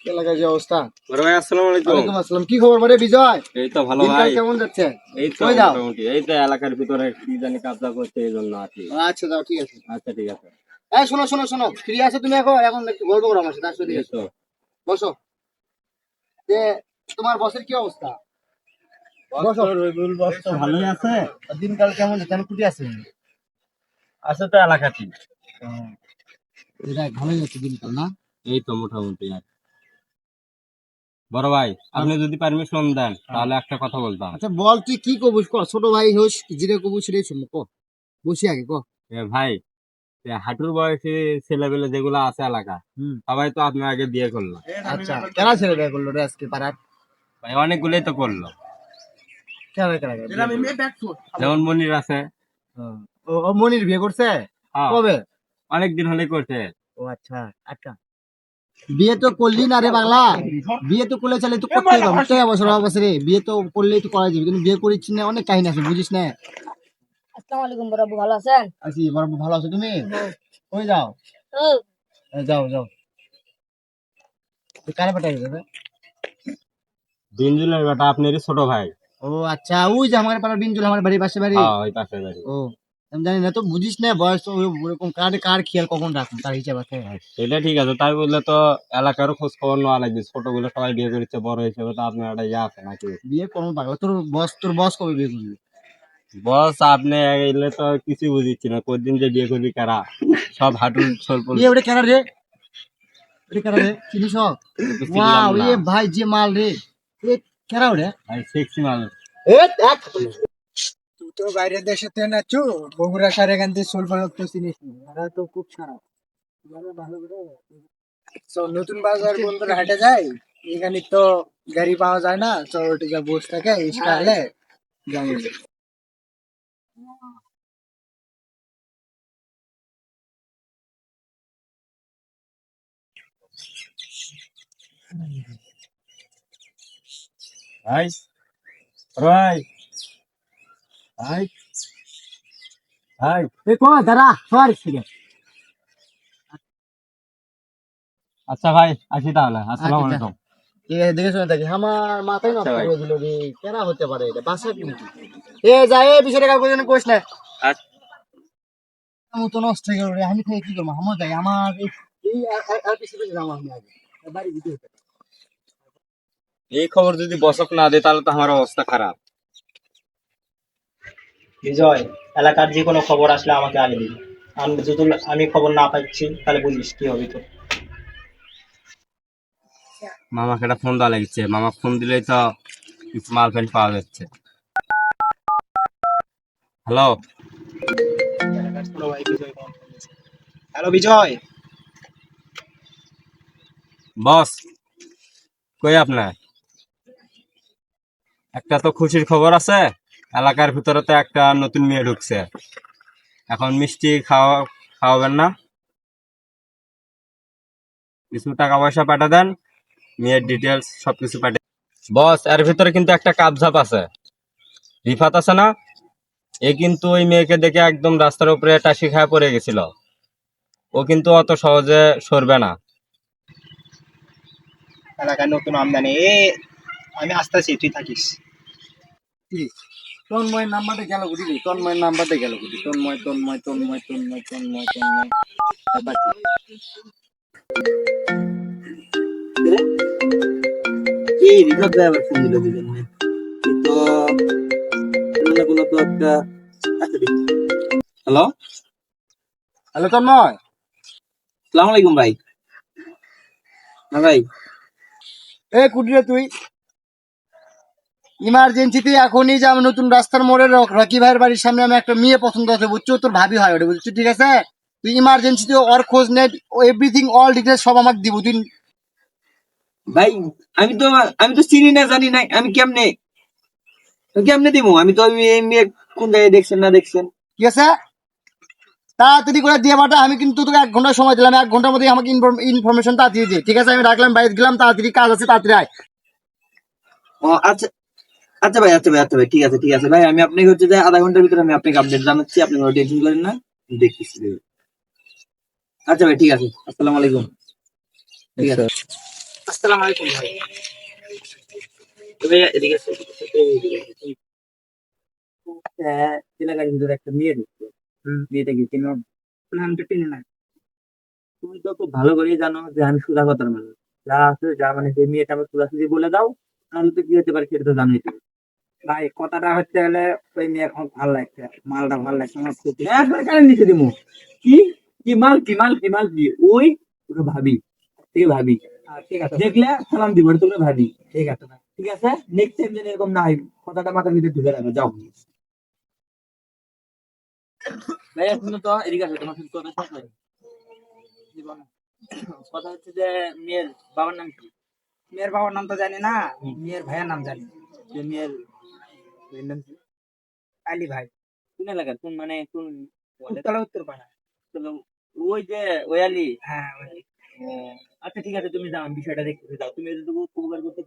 এলাকার যে অবস্থা। বড় ভাই আসসালামু আলাইকুম। ওয়ালাইকুম আসসালাম। কি খবর মানে বিজয়? এই তো ভালো দিনকাল ভাই। কেমন যাচ্ছে? এই তো কই যাও? মোটামুটি এই তো এলাকার ভিতরে কি জানি কাজটা করছে এই জন্য আর কি। আচ্ছা যাও, ঠিক আছে। আচ্ছা ঠিক আছে। এই শোনো শোনো শোনো, ফ্রি আছো তুমি এখন? এখন একটু গল্প করো আমার সাথে, আসো ঠিক এই আছে। তো বসো। যে তোমার বসের কি অবস্থা? বসো। রবিউল বস তো ভালোই আছে। দিনকাল কেমন যাচ্ছে? আমি কুটি আছি। আছে তো এলাকাতে। এটা ভালোই যাচ্ছে দিনকাল না? এই তো মোটামুটি আর বড় ভাই আপনি যদি পারমিশন দেন তাহলে একটা কথা বলতাম। আচ্ছা বল, তুই কি কবুস ক, ছোট ভাই হোস, যেটা কবুস সেটাই শুনবো ক। বসি আগে ক। ভাই হাঁটুর বয়সী ছেলেপেলে যেগুলো আছে এলাকা হুম। সবাই তো আপনার আগে বিয়ে করলো। আচ্ছা কেনা ছেড়ে দেয় করলো রে আজকে পাড়ার? ভাই অনেকগুলোই তো করলো, কেনা কেনা যেমন মনির আছে। ও ও মনির বিয়ে করছে? হ্যাঁ, কবে? অনেকদিন হলে করছে। ও আচ্ছা আচ্ছা। বিয়ে তো করলি না রে পাগলা। বিয়ে তো করলে চলে তো করতেই পারবো, তো বছর বছরে বিয়ে তো করলেই তো করা যাবে, কিন্তু বিয়ে করিস না, অনেক কাহিনী আছে বুঝিস না। আসসালামু আলাইকুম বড় আব্বু, ভালো আছেন? আছি, বড় ভালো আছো তুমি? কই যাও? এই, যাও যাও। কারে পাঠাই যাবে? বিনজুলের বেটা আপনারই ছোট ভাই। ও আচ্ছা, ওই যে আমার পাড়ার বিনজুল, আমার বাড়ির পাশে বাড়ি। হ্যাঁ ওই পাশে বাড়ি। ও আমি জানি না তো, বুঝিস না, বয়স তো ওরকম, কার কার খেয়াল কখন রাখুন তার হিসাব আছে। সেটা ঠিক আছে, তাই বললে তো এলাকারও খোঁজ খবর নেওয়া লাগবে। ছোট গুলো সবাই বিয়ে করেছে, বড় হিসেবে তো আপনার একটা ইয়ে আছে নাকি? বিয়ে করবো পাগলা, তোর বস কবে বিয়ে করবি? বস আপনি এলে তো কিছু বুঝিচ্ছি না, কদিন যে বিয়ে করবি কারা সব হাঁটুর ছলপল। বিয়ে ওটা কেন রে? ওটা কেন রে, চিনিস? চিনলাম ওয়াও, না এ ভাই যে মাল রে, এ কেন ওটা? ভাই, সেক্সি মাল। তুই তো বাইরের দেশেতে নাচু, বগুড়া সারে এখান থেকে সোলফালক তো চিনিস না, ওরা তো খুব খারাপ। ভালো করে নতুন বাজার বন্ধুরা হাটে যায়, এখানে তো গাড়ি পাওয়া যায় না, তো ওটিকে বসে থাকে স্টাইলে যাই। ভাই ভাই ভাই ভাই। এ কো দাঁড়া, সর থেকে। আচ্ছা ভাই আসি তাহলে, আসসালামু আলাইকুম। ঠিক আছে, দেখে শুনে থাকি, আমার মাথায় আচ্ছা নষ্ট ভাই। করে দিল রে। কেনা হতে পারে এটা বাসা কিন্তু। এ যাই, এ বিষয়টা কাউকে যেন কোস না। আচ্ছা, আমার তো নষ্ট হয়ে গেল রে, আমি থেকে কি করবো? আমার যাই, আমার এই আর কিছু বেশি যাবো আমি আগে বাড়ি দিতে হতে। এই খবর যদি বসক না দে তাহলে তো আমার অবস্থা খারাপ। বিজয়, এলাকার যে কোনো খবর আসলে আমাকে আগে দিবি। আমি যদি আমি খবর না পাচ্ছি তাহলে বুঝিস কি হবে তো। মামাকে একটা ফোন দেওয়া লাগছে, মামা ফোন দিলেই তো কিছু মাল প্যান্ট পাওয়া যাচ্ছে। হ্যালো এলাকার ছোট ভাই বিজয় ফোন করেছে। হ্যালো বিজয়। বস, কই আপনার? একটা তো খুশির খবর আছে, এলাকার ভিতরে তো একটা নতুন মেয়ে ঢুকছে। এখন মিষ্টি খাওয়াবেন না? কিছু টাকা পয়সা পাঠা দেন, মেয়ের ডিটেলস সবকিছু পাঠিয়ে। বস এর ভিতরে কিন্তু একটা কাপঝাপ আছে। রিফাত আছে না, এ কিন্তু ওই মেয়েকে দেখে একদম রাস্তার উপরে টাসি খায় পড়ে গেছিল। ও কিন্তু অত সহজে সরবে না। এলাকার নতুন আমদানি আমি আসতেছি, তুই থাকিস। কি তন্ময়ের নাম্বারটা গেল বুঝি রে, তন্ময়ের নাম্বারটা গেল বুঝি, তন্ময় তন্ময় তন্ময় তন্ময় তন্ময় তন্ময় ব্যাপার কি? এই রিজার্ভ ড্রাইভার ফোন দিল দুজন তো কোনো না কোনো তো একটা আচ্ছা দেখি। Hello, hello Tanmoy. সালাম আলাইকুম ভাই। হ্যাঁ ভাই, এ কুটিরে তুই ইমার্জেন্সিতে এখনই যে আমি নতুন রাস্তার মোড়ে রকি ভাইয়ের বাড়ির সামনে আমি একটা মেয়ে পছন্দ আছে বুঝছো, তোর ভাবি হয় ওটা বুঝছো, ঠিক আছে? তুই ইমার্জেন্সিতে ওর খোঁজ নে, এভরিথিং অল ডিটেলস সব আমাকে দিব তুই। ভাই আমি তো আমি তো চিনি না জানি না, আমি কেমনে কেমনে দিব? আমি তো এই মেয়ে কোন জায়গায় দেখছেন না দেখছেন? ঠিক আছে, তাড়াতাড়ি করে দিয়ে পাঠা, আমি কিন্তু তোকে 1 ঘন্টা সময় দিলাম, 1 ঘন্টার মধ্যে আমাকে ইনফরমেশন তাড়াতাড়ি দিয়ে, ঠিক আছে? আমি রাখলাম, বাইরে গেলাম, তাড়াতাড়ি কাজ আছে, তাড়াতাড়ি আয়। ও আচ্ছা, আচ্ছা ভাই, আচ্ছা ভাই, আচ্ছা ভাই, ঠিক আছে ঠিক আছে ভাই, আমি আপনাকে হচ্ছে যে আধা ঘন্টার ভিতরে আমি আপনাকে আপডেট জানাচ্ছি, আপনি কোনো টেনশন করেন না, আমি দেখতেছি। আচ্ছা ভাই ঠিক আছে, আসসালামু আলাইকুম। ঠিক আছে। আসসালামু আলাইকুম ভাই। ভাইয়া এদিকে আসো, এদিকে আসো। এলাকার ভিতরে একটা মেয়ে ঢুকছে। মেয়েটা কি চিনো? না, আমি তো চিনি না। তুমি তো খুব ভালো করেই জানো যে আমি সুধা কথার মানুষ। যা আছে যা মানে যে মেয়েটা আমার সোজাসুজি বলে দাও, তাহলে তো কি হতে পারে সেটা তো জানোই তুমি। ভাই কথাটা হচ্ছে গেলে ওই মেয়ে এখন ভালো লাগছে, মালটা ভালো লাগছে আমার খুব। একবার কানে নিচে দিমু। কি কি মাল কি মাল কি মাল কি ওই তোকে ভাবি, ঠিক ভাবি ঠিক আছে দেখলে সালাম দিব, তোকে ভাবি। ঠিক আছে ভাই। ঠিক আছে, নেক্সট টাইম যেন এরকম না হয়, কথাটা মাথার ভিতরে ঢুকে রাখো, যাও। ভাইয়া শুনো তো, এদিকে আসো, তোমার সাথে কথা শেষ হয়নি। কথা হচ্ছে যে মেয়ের বাবার নাম কি? মেয়ের বাবার নাম তো জানি না, মেয়ের ভাইয়ের নাম জানি। যে মেয়ের মেয়ের নাম কি? আলী ভাই। কোন এলাকার, কোন মানে কোন ওয়ার্ডের? উত্তরা উত্তরপাড়া। চলো, ওই যে ওয়ালি। হ্যাঁ ওই। আচ্ছা ঠিক আছে, তুমি যাও, আমি বিষয়টা দেখতে যাও, তুমি যদি উপকার করতে